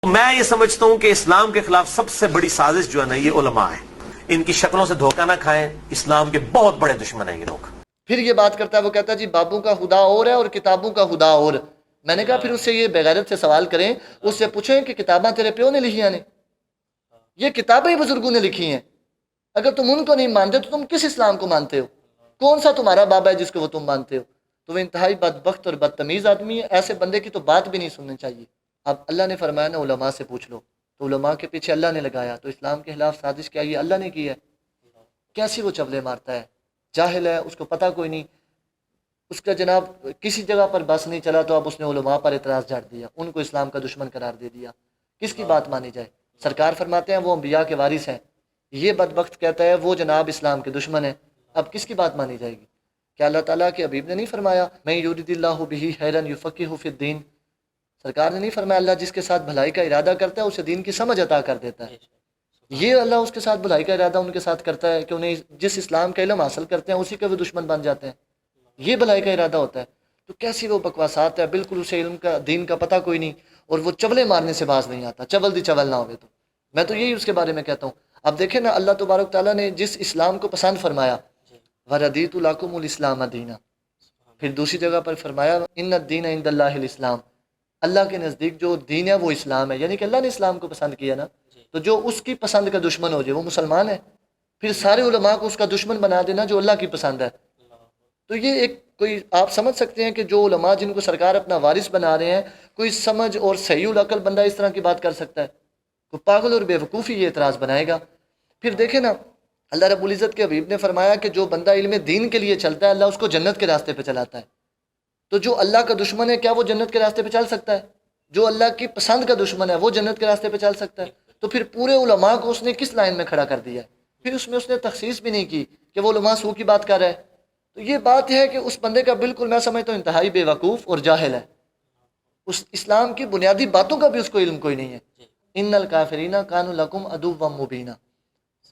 میں یہ سمجھتا ہوں کہ اسلام کے خلاف سب سے بڑی سازش جو ہے نا یہ علماء ہے. ان کی شکلوں سے دھوکہ نہ کھائیں، اسلام کے بہت بڑے دشمن ہیں یہ لوگ. پھر یہ بات کرتا ہے، وہ کہتا ہے جی بابوں کا خدا اور ہے اور کتابوں کا خدا اور. میں نے کہا پھر اس سے یہ بغیرت سے سوال کریں، اس سے پوچھیں کہ کتاباں تیرے پیو نے لکھی نے؟ یہ کتابیں بزرگوں نے لکھی ہیں. اگر تم ان کو نہیں مانتے تو تم کس اسلام کو مانتے ہو؟ کون سا تمہارا بابا ہے جس کو وہ تم مانتے ہو؟ تو وہ انتہائی بدبخت اور بدتمیز آدمی ہے. ایسے بندے کی تو بات بھی نہیں سننی چاہیے. اب اللہ نے فرمایا نا علماء سے پوچھ لو، تو علماء کے پیچھے اللہ نے لگایا، تو اسلام کے خلاف سازش کیا یہ اللہ نے کی ہے؟ کیسی وہ چولے مارتا ہے، جاہل ہے، اس کو پتہ کوئی نہیں. اس کا جناب کسی جگہ پر بس نہیں چلا تو اب اس نے علماء پر اعتراض جھاڑ دیا، ان کو اسلام کا دشمن قرار دے دیا. کس کی بات مانی جائے؟ سرکار فرماتے ہیں وہ انبیاء کے وارث ہیں، یہ بدبخت کہتا ہے وہ جناب اسلام کے دشمن ہیں. اب کس کی بات مانی جائے گی؟ کیا اللہ تعالیٰ کے حبیب نے نہیں فرمایا میں یرید اللہ بہ خیرا یفقہہ فی الدین؟ سرکار نے نہیں فرمایا اللہ جس کے ساتھ بھلائی کا ارادہ کرتا ہے اسے دین کی سمجھ عطا کر دیتا ہے؟ یہ اللہ اس کے ساتھ بھلائی کا ارادہ ان کے ساتھ کرتا ہے کہ انہیں جس اسلام کا علم حاصل کرتے ہیں اسی کے وہ دشمن بن جاتے ہیں. یہ بھلائی کا ارادہ ہوتا ہے. تو کیسی وہ بکواسات ہے، بالکل اسے علم کا دین کا پتہ کوئی نہیں، اور وہ چولے مارنے سے باز نہیں آتا. چول دی چول نہ ہوئے تو میں تو یہی اس کے بارے میں کہتا ہوں. اب دیکھیں نا اللہ تبارک تعالیٰ نے جس اسلام کو پسند فرمایا وَرَضِيتُ لَكُمُ الْإِسْلَامَ دِينًا، پھر دوسری جگہ پر فرمایا ان الدین عند اللہ الاسلام، اللہ کے نزدیک جو دین ہے وہ اسلام ہے. یعنی کہ اللہ نے اسلام کو پسند کیا نا، تو جو اس کی پسند کا دشمن ہو جائے وہ مسلمان ہے. پھر سارے علماء کو اس کا دشمن بنا دینا جو اللہ کی پسند ہے. تو یہ ایک کوئی آپ سمجھ سکتے ہیں کہ جو علماء جن کو سرکار اپنا وارث بنا رہے ہیں، کوئی سمجھ اور صحیح العقل بندہ اس طرح کی بات کر سکتا ہے؟ کوئی پاگل اور بے وقوفی یہ اعتراض بنائے گا. پھر دیکھیں نا اللہ رب العزت کے حبیب نے فرمایا کہ جو بندہ علم دین کے لیے چلتا ہے اللہ اس کو جنت کے راستے پہ چلاتا ہے. تو جو اللہ کا دشمن ہے کیا وہ جنت کے راستے پہ چل سکتا ہے؟ جو اللہ کی پسند کا دشمن ہے وہ جنت کے راستے پہ چل سکتا ہے؟ تو پھر پورے علماء کو اس نے کس لائن میں کھڑا کر دیا ہے؟ پھر اس نے تخصیص بھی نہیں کی کہ وہ علماء سو کی بات کر رہا ہے. تو یہ بات ہے کہ اس بندے کا بالکل میں سمجھتا ہوں انتہائی بے وقوف اور جاہل ہے. اس اسلام کی بنیادی باتوں کا بھی اس کو علم کوئی نہیں ہے. ان الکافرین کانوا لکم عدوا مبینا،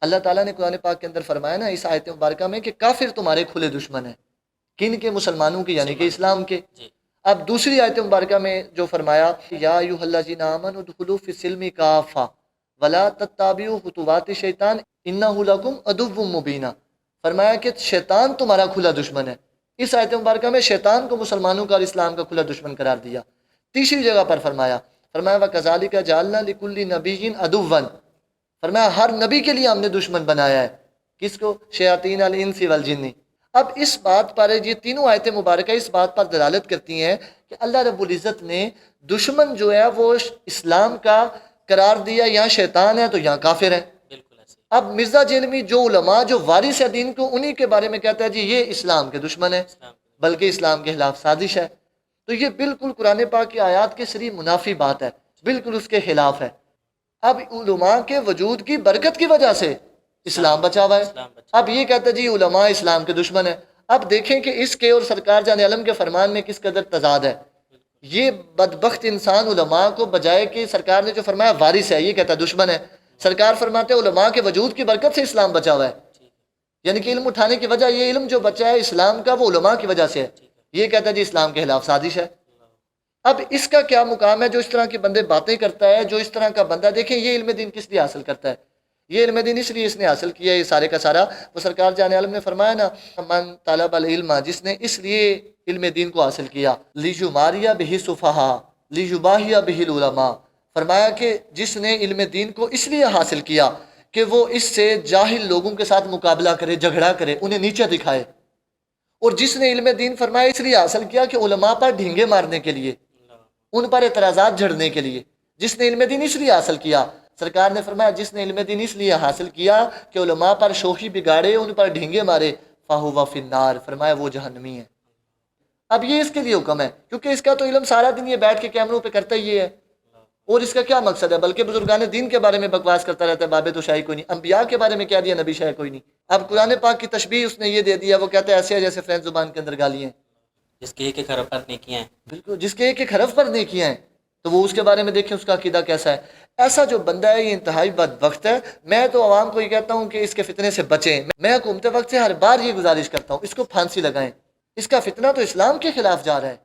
اللہ تعالیٰ نے قرآن پاک کے اندر فرمایا نا اس آیت مبارکہ میں کہ کافر تمہارے کھلے دشمن ہیں. کن کے؟ مسلمانوں کے، یعنی کہ اسلام کے. اب دوسری آیت مبارکہ میں جو فرمایا یا ایھا الذین آمنوا ادخلوا فی السلم کافہ ولا تتبعوا خطوات الشیطان انہ لکم عدو مبین، فرمایا کہ شیطان تمہارا کھلا دشمن ہے. اس آیت مبارکہ میں شیطان کو مسلمانوں کا اور اسلام کا کھلا دشمن قرار دیا. تیسری جگہ پر فرمایا وَكَذَلِكَ جَعَلْنَا لِكُلِّ نَبِيٍّ عَدُوًّا، فرمایا ہر نبی کے لیے ہم نے دشمن بنایا ہے. کس کو؟ شیاطین الانس والجن. اب اس بات پر یہ تینوں آیتیں مبارکہ اس بات پر دلالت کرتی ہیں کہ اللہ رب العزت نے دشمن جو ہے وہ اسلام کا قرار دیا. یہاں شیطان ہے تو یہاں کافر ہے. اب مرزا جیلمی جو علماء جو وارث ہے دین کو، انہی کے بارے میں کہتا ہے جی یہ اسلام کے دشمن ہے، بلکہ اسلام کے خلاف سازش ہے. تو یہ بالکل قرآن پاک کی آیات کے سری منافی بات ہے، بالکل اس کے خلاف ہے. اب علماء کے وجود کی برکت کی وجہ سے اسلام بچا ہوا ہے. اب یہ کہتا ہے جی علماء اسلام کے دشمن ہیں. اب دیکھیں کہ اس کے اور سرکار جان عالم کے فرمان میں کس قدر تضاد ہے. یہ بدبخت انسان علماء کو بجائے کہ سرکار نے جو فرمایا وارث ہے، یہ کہتا ہے دشمن ہے. سرکار فرماتے ہیں علماء کے وجود کی برکت سے اسلام بچا ہوا ہے. یعنی کہ علم اٹھانے کی وجہ، یہ علم جو بچا ہے اسلام کا وہ علماء کی وجہ سے ہے. یہ کہتا ہے جی اسلام کے خلاف سازش ہے. اب اس کا کیا مقام ہے جو اس طرح کی بندے باتیں کرتا ہے؟ جو اس طرح کا بندہ، دیکھیں یہ علم دین کس لیے حاصل کرتا ہے؟ یہ علم دین اس لیے اس نے حاصل کیا ہے، یہ سارے کا سارا وہ سرکار جان عالم نے فرمایا نا من طلب العلم، جس نے اس لیے علم دین کو حاصل کیا لیجماریہ بہ السفہاء لیجباہیہ بہ العلماء، فرمایا کہ جس نے علم دین کو اس لیے حاصل کیا کہ وہ اس سے جاہل لوگوں کے ساتھ مقابلہ کرے، جھگڑا کرے، انہیں نیچے دکھائے. اور جس نے علم دین فرمایا اس لیے حاصل کیا کہ علماء پر ڈھینگے مارنے کے لیے، ان پر اعتراضات جھڑنے کے لیے. جس نے علم دین اس لیے حاصل کیا، سرکار نے فرمایا جس نے علم دین اس لیے حاصل کیا کہ علماء پر شوخی بگاڑے، ان پر ڈھینگے مارے، فَهُوَ فِي النَّارِ، فرمایا وہ جہنمی ہے. اب یہ اس کے لیے حکم ہے کیونکہ اس کا تو علم سارا دن یہ بیٹھ کے کیمروں پہ کرتا ہی ہے. اور اس کا کیا مقصد ہے؟ بلکہ بزرگان دین کے بارے میں بکواس کرتا رہتا ہے، بابے تو شاہی کوئی نہیں. انبیاء کے بارے میں کیا دیا؟ نبی شاہی کوئی نہیں. اب قرآن پاک کی تشبیہ اس نے یہ دے دیا، وہ کہتا ہے ایسے ہے جیسے فرینچ زبان کے اندر گالیاں، جس کے ایک حرف پر نیکیاں ہیں. بالکل جس کے ایک حرف پر نیکیاں ہیں. تو وہ اس کے بارے میں دیکھیں اس کا عقیدہ کیسا ہے. ایسا جو بندہ ہے یہ انتہائی بدبخت ہے. میں تو عوام کو یہ کہتا ہوں کہ اس کے فتنے سے بچیں. میں حکومت وقت سے ہر بار یہ گزارش کرتا ہوں اس کو پھانسی لگائیں. اس کا فتنہ تو اسلام کے خلاف جا رہا ہے.